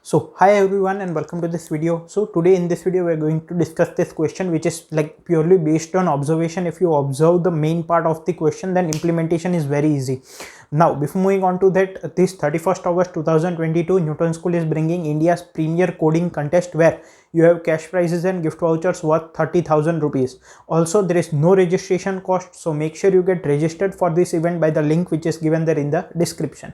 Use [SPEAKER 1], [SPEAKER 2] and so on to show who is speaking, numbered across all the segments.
[SPEAKER 1] So hi everyone and welcome to this video. So today in this video we are going to discuss this question which is like purely based on observation. If you observe the main part of the question, then implementation is very easy. Now before moving on to that, this 31st August 2022 Newton School is bringing India's premier coding contest where you have cash prizes and gift vouchers worth 30,000 rupees. Also there is no registration cost, so make sure you get registered for this event by the link which is given there in the description.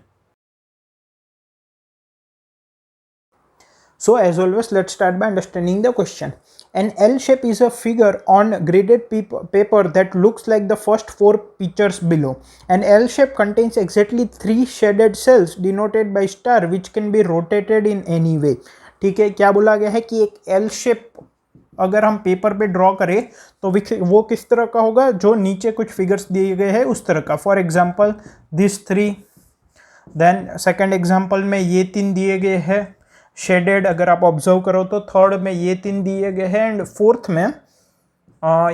[SPEAKER 1] So as always, let's start by understanding the question. An L shape is a figure on graded paper that looks like the first four pictures below. An L shape contains exactly 3 shaded cells denoted by star which can be rotated in any way. ठीक है, क्या बोला गया है कि एक L shape अगर हम पेपर पे ड्रॉ करें तो वो किस तरह का होगा, जो नीचे कुछ फिगर्स दिए गए हैं उस तरह का. For example this 3, then second example में ये 3 दिए गए हैं शेडेड. अगर आप ऑब्जर्व करो तो थर्ड में ये 3 दिए गए हैं एंड फोर्थ में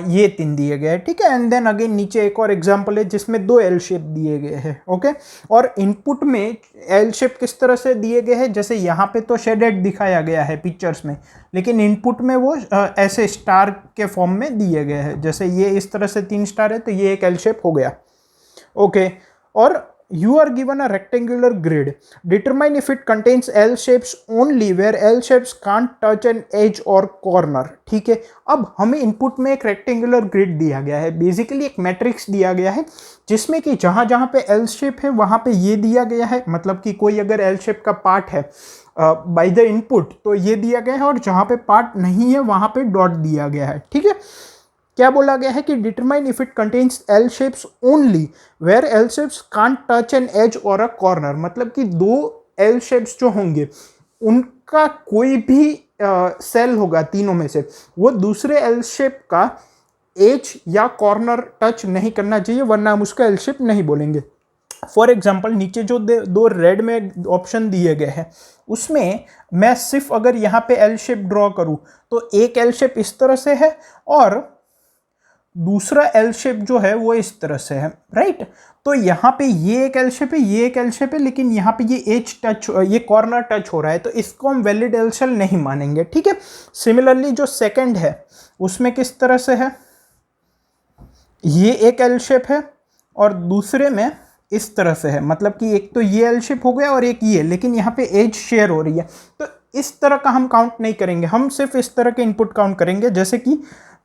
[SPEAKER 1] ये 3 दिए गए हैं. ठीक है, एंड देन अगेन नीचे एक और एग्जांपल है जिसमें 2 एल शेप दिए गए हैं. ओके, और इनपुट में एल शेप किस तरह से दिए गए हैं, जैसे यहाँ पे तो शेडेड दिखाया गया है पिक्चर्स में, लेकिन इनपुट में वो ऐसे स्टार के फॉर्म में दिए गए हैं. जैसे ये इस तरह से 3 स्टार है तो ये एक एल शेप हो गया. ओके, और you are given a rectangular grid. Determine if it contains L shapes only where L shapes can't touch an edge or corner. ठीक है, अब हमें इनपुट में एक रेक्टेंगुलर ग्रिड दिया गया है, बेसिकली एक मैट्रिक्स दिया गया है जिसमें कि जहां जहां पे L शेप है वहां पे ये दिया गया है. मतलब कि कोई अगर L शेप का पार्ट है बाय द इनपुट तो ये दिया गया है, और जहां पे पार्ट नहीं है वहां पे डॉट दिया गया है. ठीक है, क्या बोला गया है कि determine if it contains L shapes only where L shapes can't touch an edge और अ कॉर्नर. मतलब कि 2 एल शेप्स जो होंगे उनका कोई भी सेल होगा तीनों में से, वो दूसरे एल शेप का एज या कॉर्नर टच नहीं करना चाहिए, वरना हम उसका एल शेप नहीं बोलेंगे. फॉर एग्जाम्पल नीचे जो 2 रेड में ऑप्शन दिए गए हैं उसमें मैं सिर्फ अगर यहाँ पे एल शेप ड्रॉ करूँ तो एक एल शेप इस तरह से है और दूसरा एल शेप जो है वो इस तरह से है. राइट, तो यहाँ पे ये एक एल शेप है, ये एक एल शेप है, लेकिन यहाँ पे ये एज टच, ये कॉर्नर टच हो रहा है, तो इसको हम वैलिड एल शेप नहीं मानेंगे. ठीक है, सिमिलरली जो सेकंड है उसमें किस तरह से है, ये एक एल शेप है और दूसरे में इस तरह से है. मतलब कि एक तो ये एल शेप हो गया और एक ये, लेकिन यहाँ पे एज शेयर हो रही है, तो इस तरह का हम काउंट नहीं करेंगे. हम सिर्फ इस तरह के इनपुट काउंट करेंगे. जैसे कि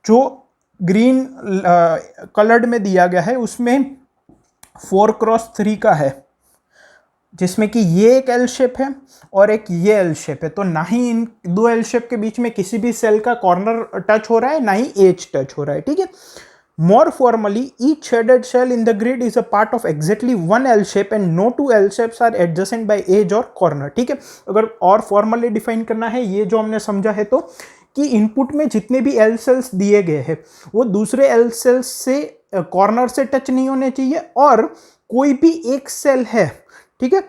[SPEAKER 1] जो ग्रीन कलर्ड में दिया गया है उसमें 4x3 का है, जिसमें कि ये एक एल शेप है और एक ये एल शेप है. तो ना ही इन 2 एल शेप के बीच में किसी भी सेल का कॉर्नर टच हो रहा है, ना ही एज टच हो रहा है. ठीक है, more formally each shaded cell in the grid is a part of exactly one L shape and no 2 L shapes are adjacent by edge or corner. ठीक है, अगर और फॉर्मली डिफाइन करना है, ये जो हमने समझा है तो कि इनपुट में जितने भी एल सेल्स दिए गए हैं वो दूसरे एल सेल्स से कॉर्नर से टच नहीं होने चाहिए, और कोई भी एक सेल है, ठीक है,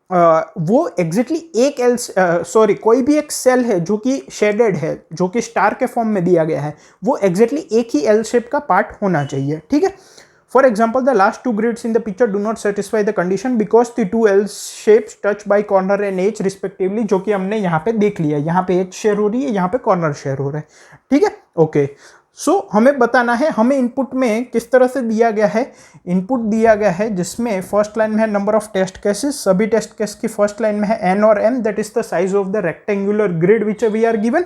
[SPEAKER 1] वो एग्जैक्टली एक कोई भी एक सेल है जो कि शेडेड है, जो कि स्टार के फॉर्म में दिया गया है, वो एग्जैक्टली एक ही एल शेप का पार्ट होना चाहिए. ठीक है, for example the last 2 grids in the picture do not satisfy the condition because the 2 L shapes touch by corner and edge respectively, जो कि हमने यहाँ पे देख लिया. यहाँ पे एज शेयर हो रही है, यहाँ पे कॉर्नर शेयर हो रहा है. ठीक है, ओके, सो हमें बताना है हमें इनपुट में किस तरह से दिया गया है. इनपुट दिया गया है जिसमें फर्स्ट लाइन में है नंबर ऑफ टेस्ट केसेस. सभी टेस्ट केस की फर्स्ट लाइन में है n और m, that is the size of the rectangular grid which we are given.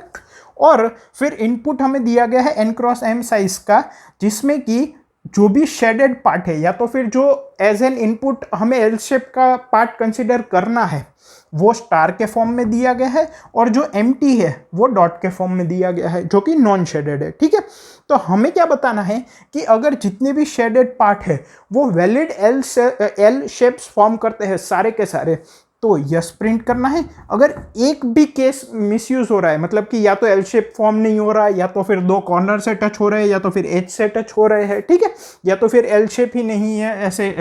[SPEAKER 1] और फिर इनपुट हमें दिया गया है n×m साइज का, जिसमें कि जो भी शेडेड पार्ट है या तो फिर जो एज एन इनपुट हमें एल शेप का पार्ट कंसिडर करना है वो स्टार के फॉर्म में दिया गया है, और जो एम्प्टी है वो डॉट के फॉर्म में दिया गया है जो कि नॉन शेडेड है. ठीक है, तो हमें क्या बताना है कि अगर जितने भी शेडेड पार्ट है वो वैलिड एल शेप्स फॉर्म करते हैं सारे के सारे, तो यस प्रिंट करना है. अगर एक भी केस मिसयूज हो रहा है, मतलब कि या तो एल शेप फॉर्म नहीं हो रहा है, या तो फिर 2 कॉर्नर से टच हो रहे हैं, या तो फिर एज से टच हो रहे हैं, ठीक है, या तो फिर एल शेप ही नहीं है, ऐसे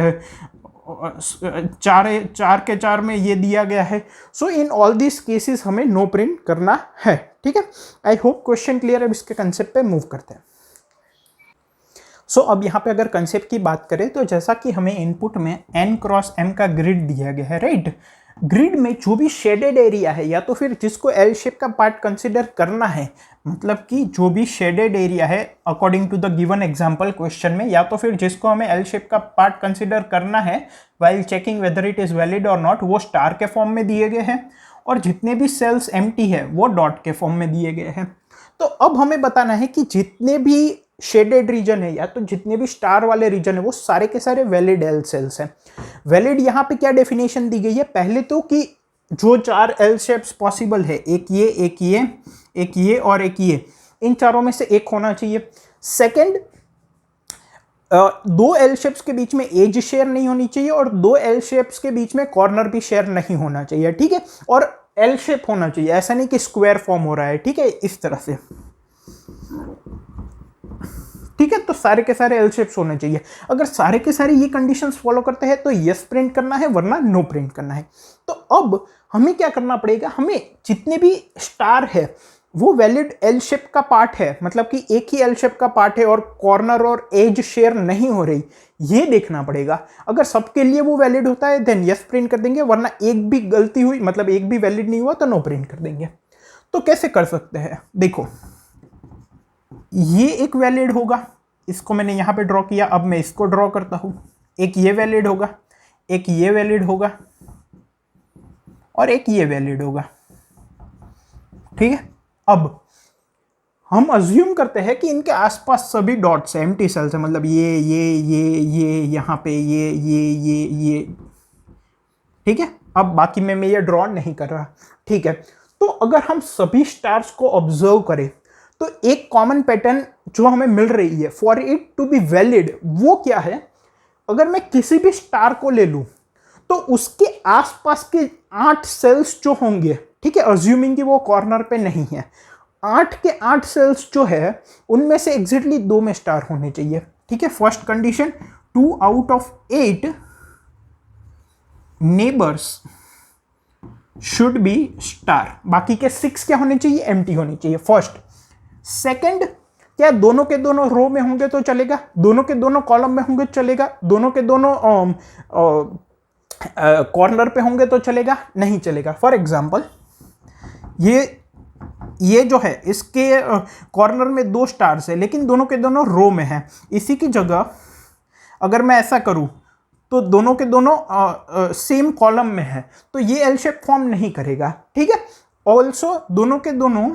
[SPEAKER 1] 4 के 4 में ये दिया गया है, सो इन ऑल दिस केसेस हमें नो प्रिंट करना है. ठीक है, आई होप क्वेश्चन क्लियर है. अब इसके कंसेप्ट पे मूव करते हैं. सो अब यहाँ पे अगर कंसेप्ट की बात करें तो जैसा कि हमें इनपुट में n×m का ग्रिड दिया गया है, राइट, ग्रिड में जो भी शेडेड एरिया है या तो फिर जिसको एल शेप का पार्ट कंसिडर करना है, मतलब कि जो भी शेडेड एरिया है according to the given example question में, या तो फिर जिसको हमें एल शेप का पार्ट कंसिडर करना है while checking whether it is valid और नॉट, वो स्टार के फॉर्म में दिए गए हैं, और जितने भी सेल्स एम्प्टी है वो डॉट के फॉर्म में दिए गए हैं। तो अब हमें बताना है कि जितने भी शेडेड रीजन है या तो जितने भी स्टार वाले रीजन है वो सारे के सारे वैलिड एल सेल्स हैं। वैलिड यहाँ पे क्या डेफिनेशन दी गई है, पहले तो कि जो 4 एल शेप्स पॉसिबल है, एक ये, एक ये, एक ये और एक ये, इन चारों में से एक होना चाहिए। सेकंड, 2 एल शेप्स के बीच में एज शेयर नहीं होनी चाहिए और 2 एल शेप्स के बीच में कॉर्नर भी शेयर नहीं होना चाहिए, ठीक है। और एल शेप होना चाहिए, ऐसा नहीं कि स्क्वायर फॉर्म हो रहा है, ठीक है, इस तरह से, ठीक है। तो सारे के सारे एल शेप्स होने चाहिए। अगर सारे के सारे ये कंडीशंस फॉलो करते हैं तो यस प्रिंट करना है, वरना नो प्रिंट करना है। तो अब हमें क्या करना पड़ेगा, हमें जितने भी स्टार है वो वैलिड एल शेप का पार्ट है, मतलब कि एक ही एल शेप का पार्ट है और कॉर्नर और एज शेयर नहीं हो रही, ये देखना पड़ेगा। अगर सबके लिए वो वैलिड होता है देन यस प्रिंट कर देंगे, वरना एक भी गलती हुई, मतलब एक भी वैलिड नहीं हुआ तो नो प्रिंट कर देंगे। तो कैसे कर सकते हैं, देखो ये एक वैलिड होगा, इसको मैंने यहां पे ड्रॉ किया, अब मैं इसको ड्रॉ करता हूं, एक ये वैलिड होगा, एक ये वैलिड होगा और एक ये वैलिड होगा, ठीक है। अब हम अज्यूम करते हैं कि इनके आसपास सभी डॉट्स हैं, एम्प्टी सेल्स है, मतलब ये यहाँ पे ये, ठीक है। अब बाकी में मैं ये ड्रॉ नहीं कर रहा, ठीक है। तो अगर हम सभी स्टार्स को ऑब्जर्व करें तो एक कॉमन पैटर्न जो हमें मिल रही है for it to be valid, वो क्या है, अगर मैं किसी भी स्टार को ले लूं तो उसके आसपास के 8 सेल्स जो होंगे, ठीक है, अज्यूमिंग कि वो कॉर्नर पे नहीं है, 8 के 8 सेल्स जो है उनमें से एग्जैक्टली 2 में स्टार होने चाहिए, ठीक है। First condition, 2 out of 8 neighbours should be star, बाकी के 6 क्या होने चाहिए, एम्प्टी होने चाहिए, फर्स्ट। सेकंड, क्या दोनों के दोनों रो में होंगे तो चलेगा, दोनों के दोनों कॉलम में होंगे तो चलेगा, दोनों के दोनों कॉर्नर पे होंगे तो चलेगा, नहीं चलेगा। फॉर एग्जांपल ये जो है इसके कॉर्नर में 2 स्टार्स है लेकिन दोनों के दोनों रो में है, इसी की जगह अगर मैं ऐसा करूं तो दोनों के दोनों सेम कॉलम में है तो ये एल शेप फॉर्म नहीं करेगा, ठीक है। ऑल्सो दोनों के दोनों,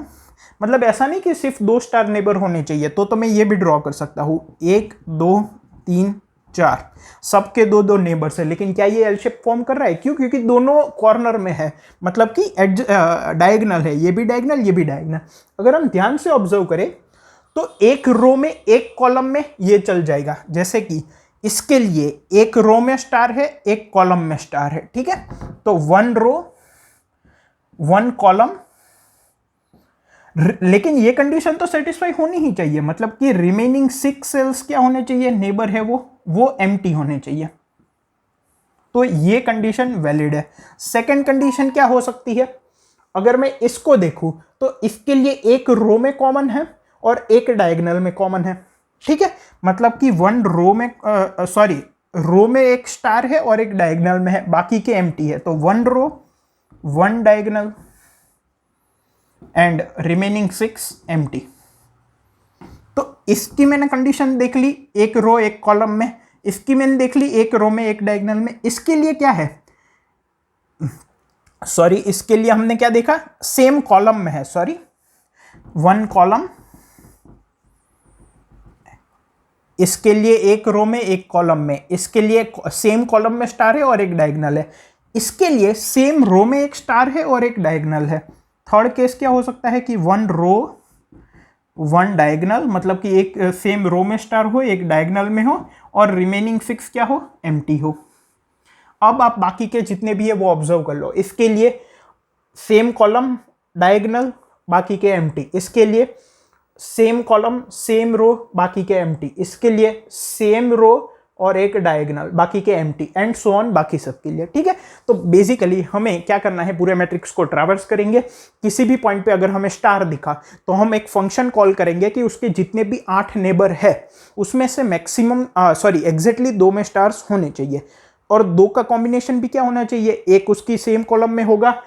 [SPEAKER 1] मतलब ऐसा नहीं कि सिर्फ 2 स्टार नेबर होने चाहिए, तो मैं ये भी ड्रॉ कर सकता हूं, 1 2 3 4, सबके 2 नेबर्स है, लेकिन क्या ये एल शेप फॉर्म कर रहा है, क्यों, क्योंकि दोनों कॉर्नर में है, मतलब कि डायगोनल है, ये भी डायगोनल ये भी डायगोनल। अगर हम ध्यान से ऑब्जर्व करें तो एक रो में एक कॉलम में ये चल जाएगा, जैसे कि इसके लिए एक रो में स्टार है एक कॉलम में स्टार है, ठीक है। तो 1 रो 1 कॉलम, लेकिन ये कंडीशन तो सेटिस्फाई होनी ही चाहिए, मतलब कि रिमेनिंग 6 सेल्स क्या होने चाहिए, नेबर है वो एम्प्टी होने चाहिए, तो ये कंडीशन वैलिड है। सेकंड कंडीशन क्या हो सकती है, अगर मैं इसको देखूं तो इसके लिए एक रो में कॉमन है और एक डायगोनल में कॉमन है, ठीक है, मतलब कि 1 रो में रो में एक स्टार है और एक डायगोनल में है, बाकी के एम्प्टी है, तो 1 रो 1 डायगोनल एंड रिमेनिंग 6 एम्प्टी। तो इसकी मैंने कंडीशन देख ली, एक रो एक कॉलम में, इसकी मैंने देख ली एक रो में एक डायगोनल में। इसके लिए क्या है, सॉरी इसके लिए हमने क्या देखा, सेम कॉलम में है, सॉरी 1 कॉलम, इसके लिए एक रो में एक कॉलम में, इसके लिए सेम कॉलम में स्टार है और एक डायगोनल है, इसके लिए सेम रो में एक स्टार है और एक डायगोनल है। थर्ड केस क्या हो सकता है कि 1 रो 1 डायगोनल, मतलब कि एक सेम रो में स्टार हो एक डायगोनल में हो और रिमेनिंग 6 क्या हो, एम्प्टी हो। अब आप बाकी के जितने भी है वो ऑब्जर्व कर लो, इसके लिए सेम कॉलम डायगोनल बाकी के एम्प्टी, इसके लिए सेम कॉलम सेम रो बाकी के एम्प्टी, इसके लिए सेम रो और एक डायगोनल बाकी के एम्प्टी, एंड सो ऑन बाकी सब के लिए, ठीक है। तो बेसिकली हमें क्या करना है, पूरे मैट्रिक्स को ट्रैवर्स करेंगे, किसी भी पॉइंट पे अगर हमें स्टार दिखा तो हम एक फंक्शन कॉल करेंगे कि उसके जितने भी 8 नेबर है उसमें से मैक्सिमम एग्जैक्टली 2 में स्टार्स होने चाहिए। और 2 का कॉम्बिनेशन भी क्या होना चाहिए, एक उसकी सेम कॉलम में होगा,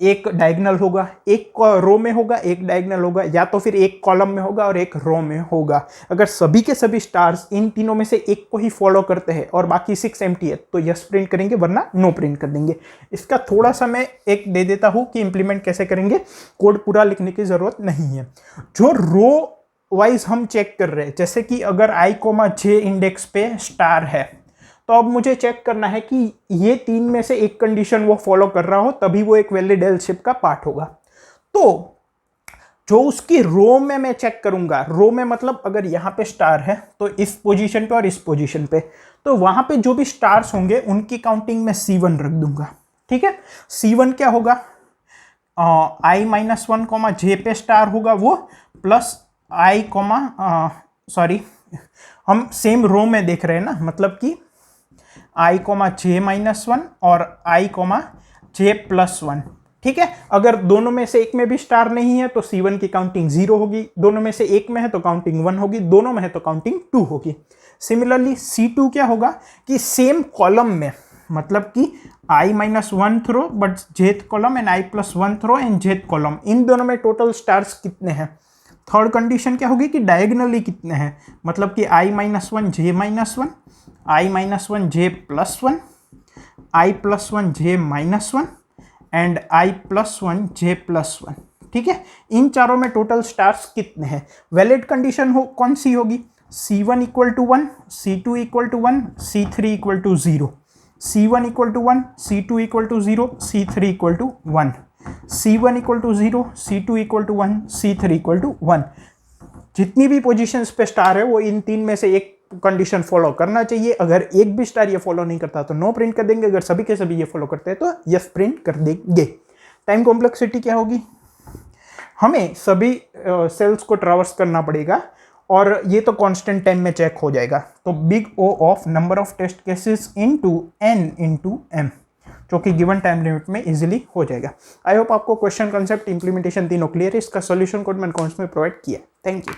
[SPEAKER 1] एक डायगोनल होगा, एक रो में होगा, एक डायगोनल होगा, या तो फिर एक कॉलम में होगा और एक रो में होगा। अगर सभी के सभी स्टार्स इन तीनों में से एक को ही फॉलो करते हैं और बाकी 6 एम्प्टी है तो यस प्रिंट करेंगे, वरना नो प्रिंट कर देंगे। इसका थोड़ा सा मैं एक दे देता हूं कि इंप्लीमेंट कैसे करेंगे, कोड पूरा लिखने की जरूरत नहीं है। जो रो वाइज हम चेक कर रहे हैं, जैसे कि अगर i, j इंडेक्स पे स्टार है, तो अब मुझे चेक करना है कि ये 3 में से एक कंडीशन वो फॉलो कर रहा हो, तभी वो एक वैलिड एल शेप का पार्ट होगा। तो जो उसकी रो में मैं चेक करूंगा, रो में मतलब अगर यहां पे स्टार है तो इस पोजीशन पे और इस पोजीशन पे, तो वहां पे जो भी स्टार्स होंगे उनकी काउंटिंग में C1 रख दूंगा। ठीक है, C1 क्या होगा, i-1, j पे स्टार होगा वो, प्लस i, सॉरी हम सेम रो में देख रहे हैं ना, मतलब कि i, j-1 और i, j+1। ठीक है, अगर दोनों में से एक में भी स्टार नहीं है तो C1 की काउंटिंग 0 होगी, दोनों में से एक में है तो काउंटिंग 1 होगी, दोनों में है तो काउंटिंग 2 होगी। सिमिलरली C2 क्या होगा कि सेम कॉलम में, मतलब कि i-1 through but jth column and i+1 through and jth column, इन दोनों में टोटल स्टार्स कितने हैं। थर्ड कंडीशन क्या होगी कि डायगोनली कितने हैं, मतलब कि i-1, j-1, i-1, j+1, i+1, j-1 and i+1, j+1। ठीक है, इन चारों में टोटल स्टार्स कितने हैं। वैलिड कंडीशन हो कौन सी होगी, C1 = 1, C2 = 1, C3 = 0, C1 = 1, C2 = 0, C3 = 1, C1 = 0, C2 = 1, C3 = 1। जितनी भी पोजीशंस पे स्टार है वो इन 3 में से एक कंडीशन फॉलो करना चाहिए। अगर एक भी स्टार ये फॉलो नहीं करता तो नो प्रिंट कर देंगे, अगर सभी के सभी ये फॉलो करते हैं तो यस प्रिंट कर देंगे। टाइम कॉम्प्लेक्सिटी क्या होगी, हमें सभी सेल्स को ट्रैवर्स करना पड़ेगा और ये तो कांस्टेंट टाइम में चेक हो जाएगा। तो big O of number of test cases into n into m, जो कि गिवन टाइम लिमिट में इजीली हो जाएगा। आई होप आपको क्वेश्चन, कंसेप्ट, इंप्लीमेंटेशन तीनों क्लियर है। इसका सॉल्यूशन कोड मैंने कमेंट्स में प्रोवाइड किया। Thank you.